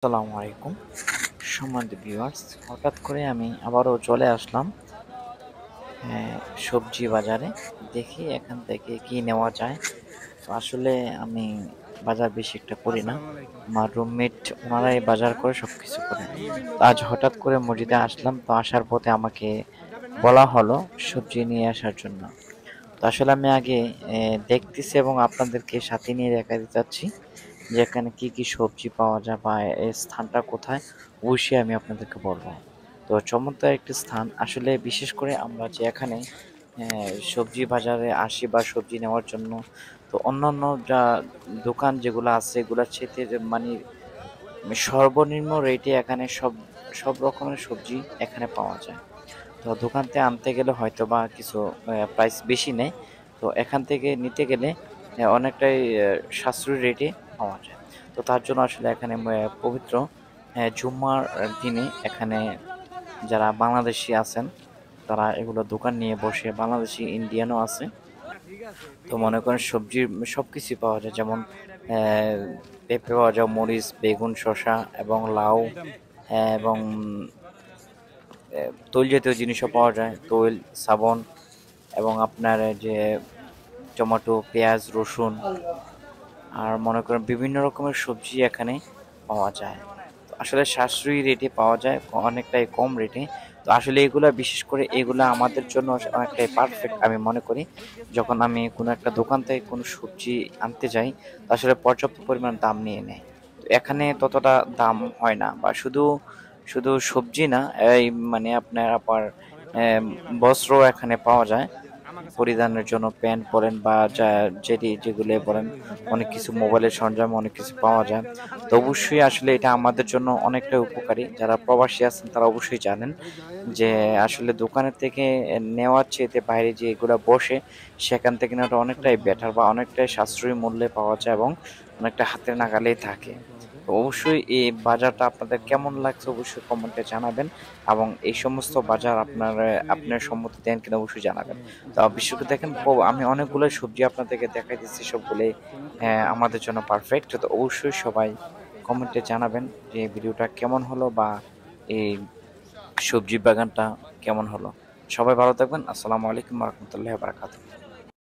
আসসালামু আলাইকুম সম্মানিত ভিউয়ার্স, হঠাৎ করে আমি আবারও চলে আসলাম হ্যাঁ, সবজি বাজারে। দেখি এখান থেকে কি নেওয়া যায়। তো আসলে আমি বাজার বেশি একটা করি না। আমার রুমমেট ওনারাই বাজার করে সবকিছু করে। তো আজ হঠাৎ করে মসজিদে আসলাম, তো আসার পথে আমাকে বলা হলো সবজি নিয়ে আসার জন্য। তো আসলে আমি আগে দেখতেছি এবং আপনাদেরকে সাথে নিয়ে দেখাতে চাচ্ছি যে এখানে কি কি সবজি পাওয়া যায় বা এই স্থানটা কোথায়, অবশ্যই আমি আপনাদেরকে বলবো। তো চমৎকার একটি স্থান আসলে, বিশেষ করে আমরা যে এখানে সবজি বাজারে আসি বা সবজি নেওয়ার জন্য, তো অন্যান্য যা দোকান যেগুলো আছে এগুলোর চেয়ে মানে সর্বনিম্ন রেটে এখানে সব সব রকমের সবজি এখানে পাওয়া যায়। তো দোকান থেকে আনতে গেলে হয়তো বা কিছু প্রাইস বেশি নেয়। তো এখান থেকে নিতে গেলে অনেকটাই সাশ্রয়ী রেটে পাওয়া যায়। তো তার জন্য আসলে এখানে পবিত্র জুম্মার দিনে এখানে যারা বাংলাদেশি আছেন তারা এগুলো দোকান নিয়ে বসে, বাংলাদেশি ইন্ডিয়ানও আছে। তো মনে করেন সবজির সবকিছুই পাওয়া যায়, যেমন পেঁপে পাওয়া যায়, মরিচ, বেগুন, শসা এবং লাউ, এবং তৈল জাতীয় জিনিসও পাওয়া যায়, তৈল, সাবন, এবং আপনার এই যে টমেটো, পেঁয়াজ, রসুন, আর মনে করেন বিভিন্ন রকমের সবজি এখানে পাওয়া যায়। তো আসলে সাশ্রয়ী রেটে পাওয়া যায়, অনেকটাই কম রেটে। তো আসলে এগুলা, বিশেষ করে এগুলা আমাদের জন্য অনেকটাই পারফেক্ট আমি মনে করি। যখন আমি কোনো একটা দোকান থেকে কোনো সবজি আনতে যাই, তো আসলে পর্যাপ্ত পরিমাণ দাম নিয়ে নেয়। তো এখানে ততটা দাম হয় না, বা শুধু শুধু সবজি না, এই মানে আপনার আবার বস্ত্র এখানে পাওয়া যায় পরিধানের জন্য, প্যান্ট বলেন বা যা যেটি যেগুলো বলেন, অনেক কিছু মোবাইলের সরঞ্জাম, অনেক কিছু পাওয়া যায়। তো অবশ্যই আসলে এটা আমাদের জন্য অনেকটা উপকারী। যারা প্রবাসী আছেন তারা অবশ্যই জানেন যে আসলে দোকানের থেকে নেওয়ার চেয়ে বাইরে যে এগুলা বসে, সেখান থেকে নেওয়াটা অনেকটাই বেটার বা অনেকটাই সাশ্রয়ী মূল্যে পাওয়া যায় এবং অনেকটা হাতের নাগালেই থাকে। তো অবশ্যই এই বাজারটা আপনাদের কেমন লাগছে অবশ্যই কমেন্টে জানাবেন, এবং এই সমস্ত বাজার আপনার সম্মতি দেন কিনা অবশ্যই জানাবেন। তো বিশেষ করে দেখেন, আমি অনেকগুলো সবজি আপনাদেরকে দেখাই দিচ্ছি, সবগুলোই আমাদের জন্য পারফেক্ট। তো অবশ্যই সবাই কমেন্টে জানাবেন যে ভিডিওটা কেমন হলো বা এই সবজি বাগানটা কেমন হলো। সবাই ভালো থাকবেন। আসসালামু আলাইকুম ওয়া রাহমাতুল্লাহি ওয়া বারাকাতুহু।